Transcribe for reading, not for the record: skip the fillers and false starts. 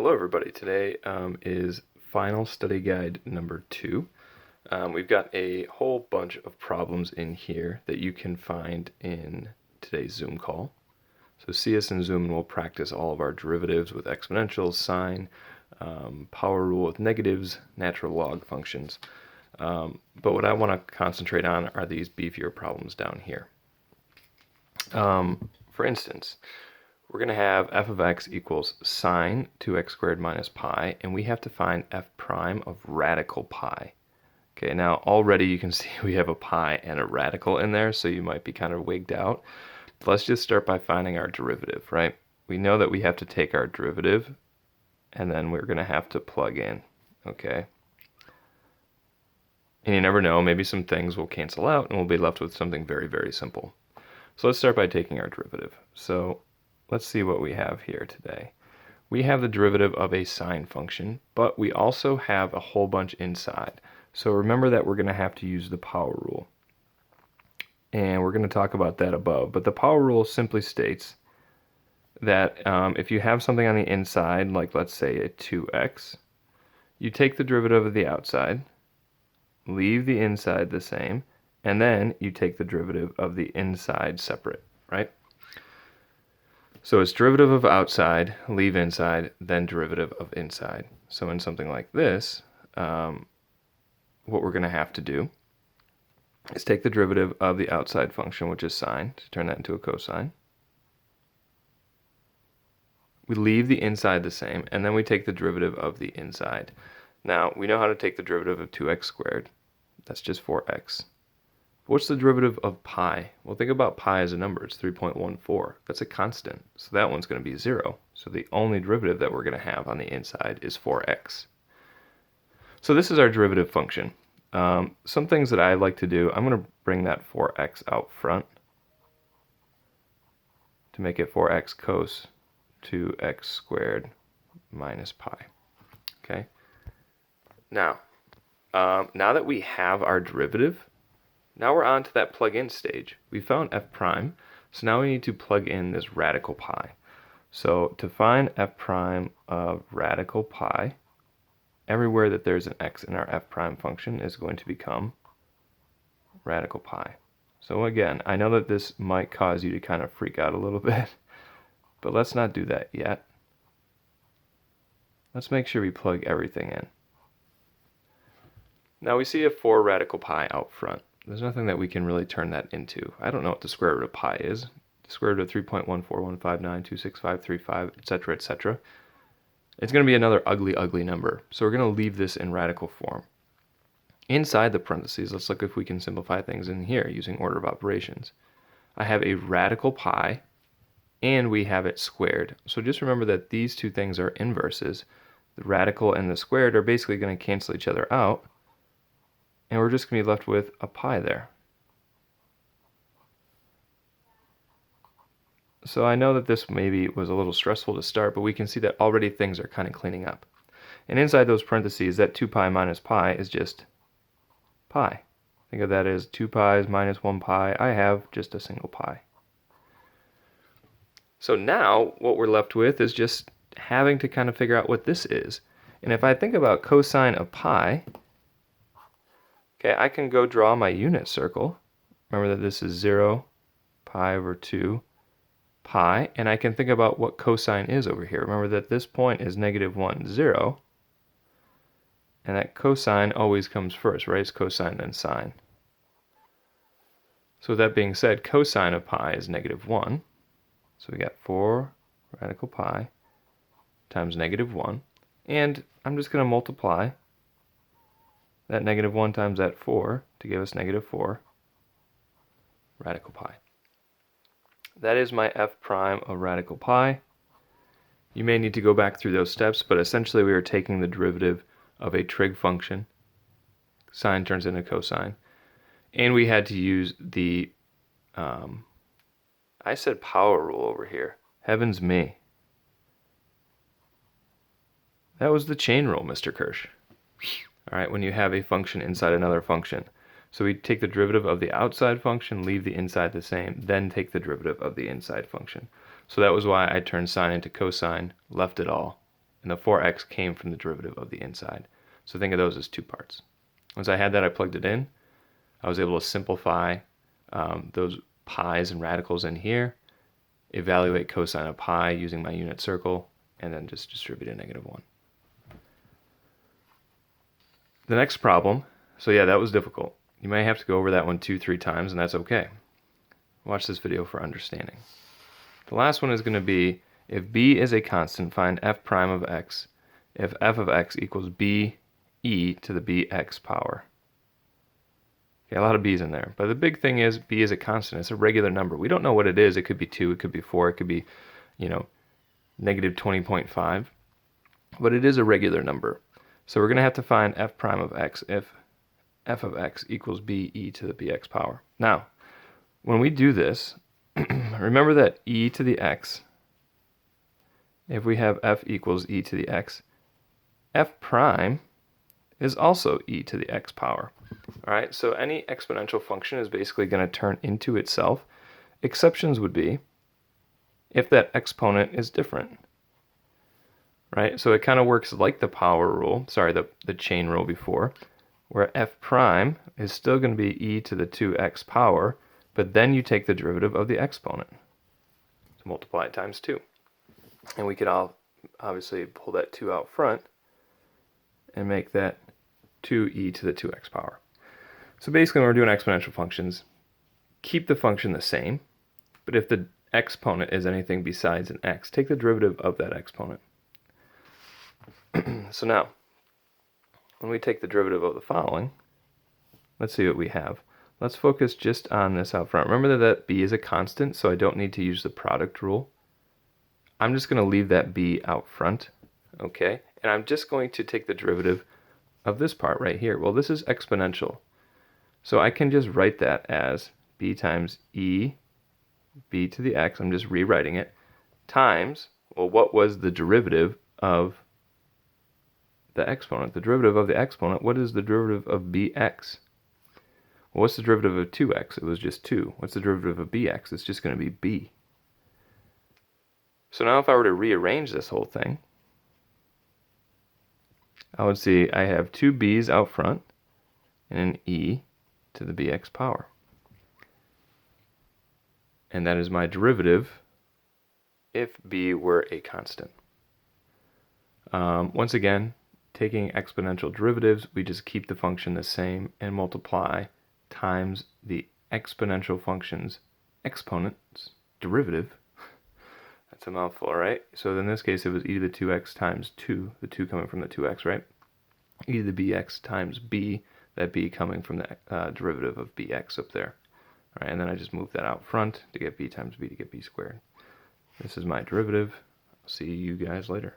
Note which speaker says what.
Speaker 1: Hello everybody, today is final study guide number 2. We've got a whole bunch of problems in here that you can find in today's Zoom call. So see us in Zoom and we'll practice all of our derivatives with exponentials, sine, power rule with negatives, natural log functions. But what I want to concentrate on are these beefier problems down here. For instance, we're going to have f of x equals sine 2x squared minus pi, and we have to find f prime of radical pi. Okay, now already you can see we have a pi and a radical in there, so you might be kind of wigged out. But let's just start by finding our derivative, right? We know that we have to take our derivative, and then we're going to have to plug in, okay? And you never know, maybe some things will cancel out, and we'll be left with something very, very simple. So let's start by taking our derivative. So let's see what we have here today. We have the derivative of a sine function, but we also have a whole bunch inside. So remember that we're going to have to use the power rule. And we're going to talk about that above. But the power rule simply states that if you have something on the inside, like let's say a 2x, you take the derivative of the outside, leave the inside the same, and then you take the derivative of the inside separate, right? So it's derivative of outside, leave inside, then derivative of inside. So in something like this, what we're going to have to do is take the derivative of the outside function, which is sine, to turn that into a cosine. We leave the inside the same, and then we take the derivative of the inside. Now, we know how to take the derivative of 2x squared. That's just 4x. What's the derivative of pi? Well, think about pi as a number. It's 3.14. That's a constant, so that one's going to be 0. So the only derivative that we're going to have on the inside is 4x. So this is our derivative function. Some things that I like to do, I'm going to bring that 4x out front to make it 4x cos 2x squared minus pi. Okay. Now that we have our derivative, now we're on to that plug-in stage. We found f prime, so now we need to plug in this radical pi. So to find f prime of radical pi, everywhere that there's an x in our f prime function is going to become radical pi. So again, I know that this might cause you to kind of freak out a little bit, but let's not do that yet. Let's make sure we plug everything in. Now we see a 4 radical pi out front. There's nothing that we can really turn that into. I don't know what the square root of pi is. The square root of 3.14159265535, etc., etc. It's going to be another ugly, ugly number. So we're going to leave this in radical form. Inside the parentheses, let's look if we can simplify things in here using order of operations. I have a radical pi, and we have it squared. So just remember that these two things are inverses. The radical and the squared are basically going to cancel each other out, and we're just going to be left with a pi there. So I know that this maybe was a little stressful to start, but we can see that already things are kind of cleaning up. And inside those parentheses, that 2 pi minus pi is just pi. Think of that as 2 pi's minus 1 pi. I have just a single pi. So now what we're left with is just having to kind of figure out what this is. And if I think about cosine of pi, okay, I can go draw my unit circle. Remember that this is 0, pi over 2, pi, and I can think about what cosine is over here. Remember that this point is -1, 0, and that cosine always comes first, right? It's cosine then sine. So with that being said, cosine of pi is -1. So we got 4 radical pi times -1, and I'm just going to multiply that -1 times that 4 to give us -4 radical pi. That is my f prime of radical pi. You may need to go back through those steps, but essentially we are taking the derivative of a trig function. Sine turns into cosine. And we had to use the, I said power rule over here. Heavens me. That was the chain rule, Mr. Kirsch. All right, when you have a function inside another function. So we take the derivative of the outside function, leave the inside the same, then take the derivative of the inside function. So that was why I turned sine into cosine, left it all, and the 4x came from the derivative of the inside. So think of those as two parts. Once I had that, I plugged it in. I was able to simplify those pi's and radicals in here, evaluate cosine of pi using my unit circle, and then just distribute a -1. The next problem, so yeah, that was difficult. You may have to go over that one 2-3 times, and that's okay. Watch this video for understanding. The last one is going to be, if b is a constant, find f prime of x if f of x equals b e to the bx power. Okay, a lot of b's in there, but the big thing is b is a constant. It's a regular number. We don't know what it is. It could be 2, it could be 4, it could be, negative 20.5, but it is a regular number. So we're going to have to find f prime of x if f of x equals b e to the bx power. Now, when we do this, remember that e to the x, if we have f equals e to the x, f prime is also e to the x power. All right, so any exponential function is basically going to turn into itself. Exceptions would be if that exponent is different, right? So it kind of works like the power rule, sorry, the chain rule before, where f prime is still going to be e to the 2x power, but then you take the derivative of the exponent. So multiply it times 2. And we could all obviously pull that 2 out front and make that 2e to the 2x power. So basically when we're doing exponential functions, keep the function the same, but if the exponent is anything besides an x, take the derivative of that exponent. So now, when we take the derivative of the following, let's see what we have. Let's focus just on this out front. Remember that b is a constant, so I don't need to use the product rule. I'm just going to leave that b out front, okay? And I'm just going to take the derivative of this part right here. Well, this is exponential, so I can just write that as b times e b to the x, I'm just rewriting it, times, well, what was the derivative of the exponent? The derivative of the exponent, what is the derivative of bx? Well, what's the derivative of 2x? It was just 2. What's the derivative of bx? It's just going to be b. So now if I were to rearrange this whole thing, I would see I have two b's out front and an e to the bx power. And that is my derivative if b were a constant. Once again, taking exponential derivatives, we just keep the function the same and multiply times the exponential function's exponent's derivative. That's a mouthful, right? So in this case, it was e to the 2x times 2, the 2 coming from the 2x, right? E to the bx times b, that b coming from the derivative of bx up there. All right, and then I just move that out front to get b times b to get b squared. This is my derivative. I'll see you guys later.